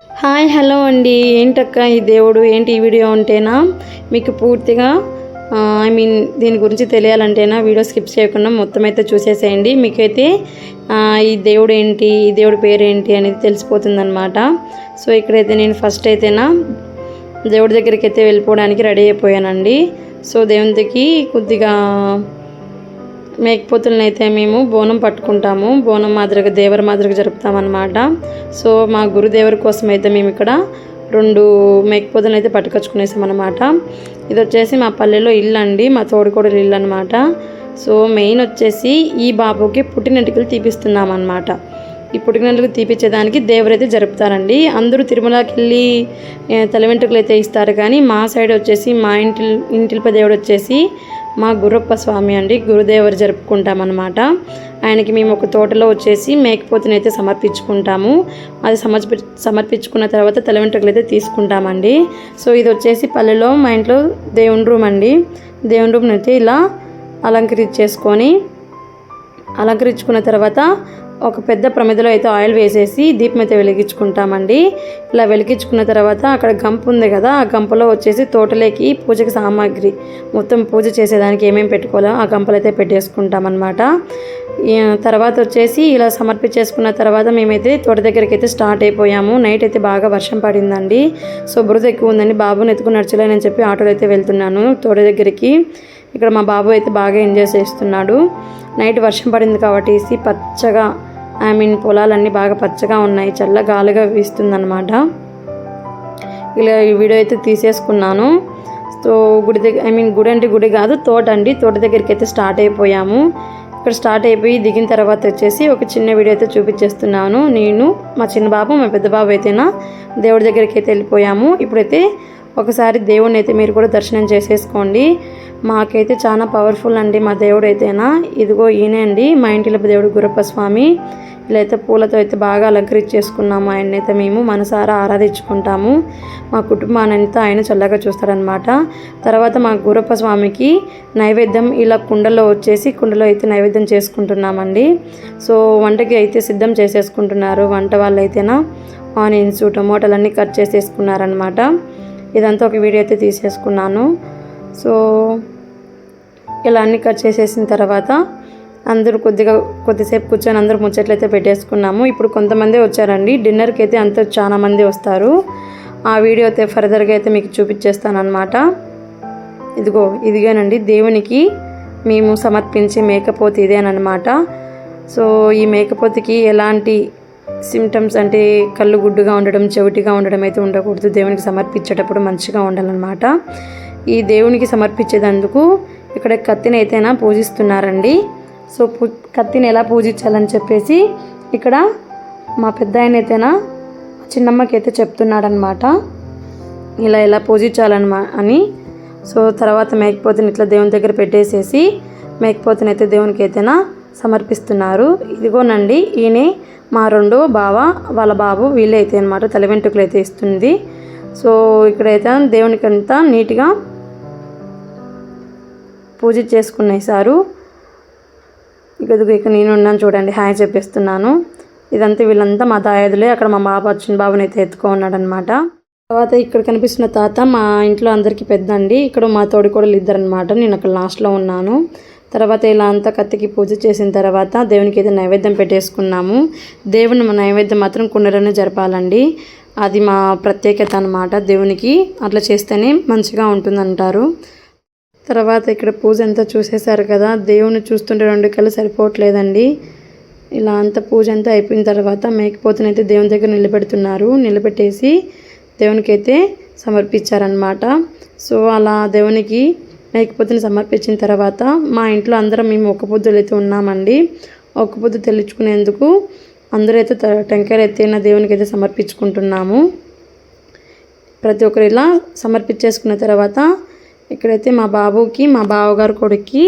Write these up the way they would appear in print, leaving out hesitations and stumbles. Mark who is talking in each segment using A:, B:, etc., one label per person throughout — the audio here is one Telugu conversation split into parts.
A: హాయ్ హలో అండి. ఏంటక్క ఈ దేవుడు ఏంటి ఈ వీడియో అంటేనా మీకు పూర్తిగా దీని గురించి తెలియాలంటేనా వీడియో స్కిప్ చేయకుండా మొత్తం అయితే చూసేసేయండి. మీకైతే ఈ దేవుడు ఏంటి, ఈ దేవుడి పేరు ఏంటి అనేది తెలిసిపోతుందన్నమాట. సో ఇక్కడైతే నేను ఫస్ట్ అయితేనా దేవుడి దగ్గరికి అయితే వెళ్ళిపోవడానికి రెడీ అయిపోయానండి. సో దేవునికి కొద్దిగా మేకపోతులను అయితే మేము బోనం పట్టుకుంటాము. బోనం మాదిరిగా దేవర మాదిరిగా జరుపుతామన్నమాట. సో మా గురుదేవరి కోసం అయితే మేము ఇక్కడ 2 మేకపోతులను అయితే పట్టుకొచ్చుకునేసామన్నమాట. ఇది వచ్చేసి మా పల్లెలో ఇల్లు అండి, మా తోడుకోడలు ఇల్లు అనమాట. సో మెయిన్ వచ్చేసి ఈ బాబుకి పుట్టినెంటుకలు తీపిస్తున్నాం అన్నమాట. ఈ పుట్టినెంటుకలు తీపిచ్చేదానికి దేవరైతే జరుపుతారండి. అందరూ తిరుమలకి వెళ్ళి తల వెంట్రుకలు అయితే ఇస్తారు, కానీ మా సైడ్ వచ్చేసి మా ఇంటిల్ప దేవుడు వచ్చేసి మా గురప్ప స్వామి అండి, గురుదేవరు జరుపుకుంటామన్నమాట. ఆయనకి మేము ఒక తోటలో వచ్చేసి మేకపోతుని అయితే సమర్పించుకుంటాము. అది సమర్పించుకున్న తర్వాత తల వెంట్రుకలు అయితే తీసుకుంటామండి. సో ఇది వచ్చేసి పల్లెలో మా ఇంట్లో దేవుని రూమ్ అండి. దేవుని రూమ్ని అయితే ఇలా అలంకరించుకున్న తర్వాత ఒక పెద్ద ప్రమిదలో అయితే ఆయిల్ వేసేసి దీపం అయితే వెలిగించుకుంటామండి. ఇలా వెలిగించుకున్న తర్వాత అక్కడ గంప ఉంది కదా, ఆ గంపలో వచ్చేసి తోటలోకి పూజకి సామాగ్రి మొత్తం పూజ చేసేదానికి ఏమేమి పెట్టుకోవాలో ఆ గంపలు అయితే పెట్టేసుకుంటామన్నమాట. తర్వాత వచ్చేసి ఇలా సమర్పించేసుకున్న తర్వాత మేమైతే తోట దగ్గరికి అయితే స్టార్ట్ అయిపోయాము. నైట్ అయితే బాగా వర్షం పడిందండి. సో బురద ఎక్కువ ఉందండి, బాబుని ఎత్తుకుని నడచలేనని చెప్పి ఆటోలో అయితే వెళ్తున్నాను తోట దగ్గరికి. ఇక్కడ మా బాబు అయితే బాగా ఎంజాయ్ చేస్తున్నాడు. నైట్ వర్షం పడింది కాబట్టి పచ్చగా పొలాలన్నీ బాగా పచ్చగా ఉన్నాయి, చల్ల గాలిగా వీస్తుందన్నమాట. ఇలా ఈ వీడియో అయితే తీసేసుకున్నాను. సో గుడి దగ్గర గుడి అంటే గుడి కాదు, తోట అండి. తోట దగ్గరికి అయితే స్టార్ట్ అయిపోయాము. ఇక్కడ స్టార్ట్ అయిపోయి దిగిన తర్వాత వచ్చేసి ఒక చిన్న వీడియో అయితే చూపించేస్తున్నాను. నేను, మా చిన్న బాబు, మా పెద్ద బాబు అయితేనా దేవుడి దగ్గరికి అయితే వెళ్ళిపోయాము. ఇప్పుడైతే ఒకసారి దేవుడిని అయితే మీరు కూడా దర్శనం చేసేసుకోండి. మాకైతే చాలా పవర్ఫుల్ అండి మా దేవుడు అయితేనా. ఇదిగో ఈయనే అండి మా ఇంటిలో దేవుడు గురప్ప స్వామి. ఇలా అయితే పూలతో అయితే బాగా అలంకరించేసుకున్నాము. ఆయనైతే మేము మనసారా ఆరాధించుకుంటాము. మా కుటుంబానంతా ఆయన చల్లగా చూస్తారనమాట. తర్వాత మా గురప్ప స్వామికి నైవేద్యం ఇలా కుండలో అయితే నైవేద్యం చేసుకుంటున్నామండి. సో వంటకి అయితే సిద్ధం చేసేసుకుంటున్నారు. వంట వాళ్ళు అయితేనా ఆనియన్స్, టమోటాలన్నీ కట్ చేసేసుకున్నారనమాట. ఇదంతా ఒక వీడియో అయితే తీసేసుకున్నాను. సో ఇలా అన్నీ కట్ చేసేసిన తర్వాత అందరూ కొద్దిసేపు కూర్చొని అందరూ ముచ్చట్లయితే పెట్టేసుకున్నాము. ఇప్పుడు కొంతమంది వచ్చారండి డిన్నర్కి అయితే, చాలా మంది వస్తారు. ఆ వీడియో అయితే ఫర్దర్గా అయితే మీకు చూపించేస్తాను అనమాట. ఇదిగోనండి దేవునికి మేము సమర్పించే మేకపోతు ఇదేనమాట. సో ఈ మేకపోతుకి ఎలాంటి సిమ్టమ్స్ అంటే కళ్ళు గుడ్డుగా ఉండడం, చెవిటిగా ఉండడం అయితే ఉండకూడదు. దేవునికి సమర్పించేటప్పుడు మంచిగా ఉండాలన్నమాట. ఈ దేవునికి సమర్పించేందుకు ఇక్కడ కత్తిని అయితేనా పూజిస్తున్నారండి. సో కత్తిని ఎలా పూజించాలని చెప్పేసి ఇక్కడ మా పెద్ద ఆయన అయితేనా చిన్నమ్మకి అయితే చెప్తున్నాడనమాట, ఇలా పూజించాలని. సో తర్వాత మేకపోతుని ఇట్లా దేవుని దగ్గర పెట్టేసేసి మేకపోతుని అయితే దేవునికి అయితేనా సమర్పిస్తున్నారు. ఇదిగోనండి ఈయనే మా రెండో బావ వాళ్ళ బాబు, వీళ్ళే అయితే అనమాట తల వెంట్రుకలు అయితే ఇస్తుంది. సో ఇక్కడైతే దేవునికి అంతా నీట్గా పూజ చేసుకునేసారు. ఇక నేను ఉన్నాను చూడండి, హాయ్ చెప్పేస్తున్నాను. ఇదంతా వీళ్ళంతా మా దాయాదులే. అక్కడ మా బాబు చిన్న బాబుని అయితే ఎత్తుకో ఉన్నాడనమాట. తర్వాత ఇక్కడ కనిపిస్తున్న తాత మా ఇంట్లో అందరికీ పెద్ద అండి. ఇక్కడ మా తోడికోడలు ఇద్దరనమాట. నేను అక్కడ లాస్ట్లో ఉన్నాను. తర్వాత ఇలా అంతా కత్తికి పూజ చేసిన తర్వాత దేవునికి అయితే నైవేద్యం పెట్టేసుకున్నాము. దేవుని నైవేద్యం మాత్రం కుండలోనే జరపాలండి, అది మా ప్రత్యేకత అనమాట. దేవునికి అట్లా చేస్తేనే మంచిగా ఉంటుందంటారు. తర్వాత ఇక్కడ పూజ అంతా చూసేశారు కదా, దేవుని చూస్తుంటే 2 కళ్ళు సరిపోవట్లేదండి. ఇలా అంతా పూజ అంతా అయిపోయిన తర్వాత మేకపోతుని అయితే దేవుని దగ్గర నిలబెట్టేసి దేవునికి అయితే సమర్పించారనమాట. సో అలా దేవునికి మేకపోతుని సమర్పించిన తర్వాత మా ఇంట్లో అందరం మేము ఒక్క పొద్దులు అయితే ఉన్నామండి. ఒక్క పొద్దు తెల్లించుకునేందుకు అందరూ అయితే టెంకాయలు ఎత్తైన దేవునికి అయితే సమర్పించుకుంటున్నాము. ప్రతి ఒక్కరు ఇలా సమర్పించేసుకున్న తర్వాత ఇక్కడైతే మా బాబుకి, మా బావగారు కొడుక్కి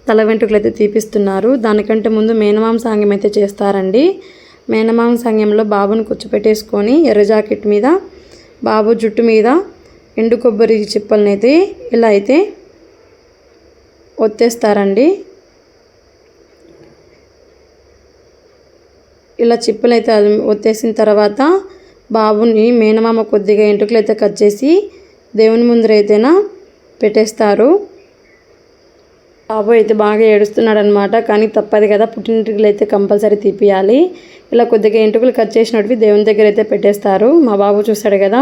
A: తల వెంట్రుకలు అయితే తీపిస్తున్నారు. దానికంటే ముందు మేనమామ సాంగ్యం అయితే చేస్తారండి. మేనమామ సాంగ్యంలో బాబుని కూర్చోపెట్టేసుకొని ఎర్ర జాకెట్ మీద బాబు జుట్టు మీద ఎండు కొబ్బరి చిప్పలను అయితే ఇలా అయితే ఒత్తేస్తారండి. ఇలా చిప్పలు అయితే ఒత్తేసిన తర్వాత బాబుని మేనమామ కొద్దిగా ఎంట్రుకలు అయితే కట్ చేసి దేవుని ముందరైతేనా పెట్టేస్తారు. బాబు అయితే బాగా ఏడుస్తున్నాడు అనమాట. కానీ తప్పదు కదా, పుట్టినెంట్రుకలు అయితే కంపల్సరీ తీపియాలి. ఇలా కొద్దిగా ఎంట్రుకలు కట్ చేసినవి దేవుని దగ్గర అయితే పెట్టేస్తారు. మా బాబు చూస్తాడు కదా,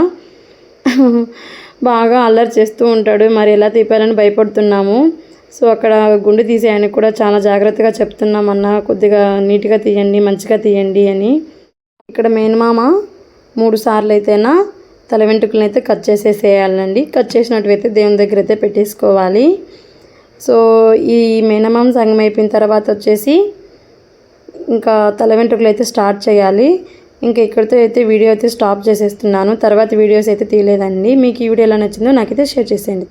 A: బాగా అల్లరి చేస్తూ ఉంటాడు. మరి ఎలా తీపాలని భయపడుతున్నాము. సో అక్కడ గుండు తీసే ఆయనకు కూడా చాలా జాగ్రత్తగా చెప్తున్నామన్న, కొద్దిగా నీట్గా తీయండి, మంచిగా తీయండి అని. ఇక్కడ మేనమామ 3 సార్లు అయితేనా తల వెంట్రుకలను అయితే కట్ చేసేసేయాలండి. కట్ చేసినట్టువైతే దేవుని దగ్గర అయితే పెట్టేసుకోవాలి. సో ఈ మేనమామ సంగం అయిపోయిన తర్వాత వచ్చేసి ఇంకా తల వెంట్రుకలు అయితే స్టార్ట్ చేయాలి. ఇంకా ఇక్కడితో అయితే వీడియో అయితే స్టాప్ చేసేస్తున్నాను. తర్వాత వీడియోస్ అయితే తీయలేదండి. మీకు ఈ వీడియో ఎలా నచ్చిందో నాకైతే షేర్ చేసేయండి.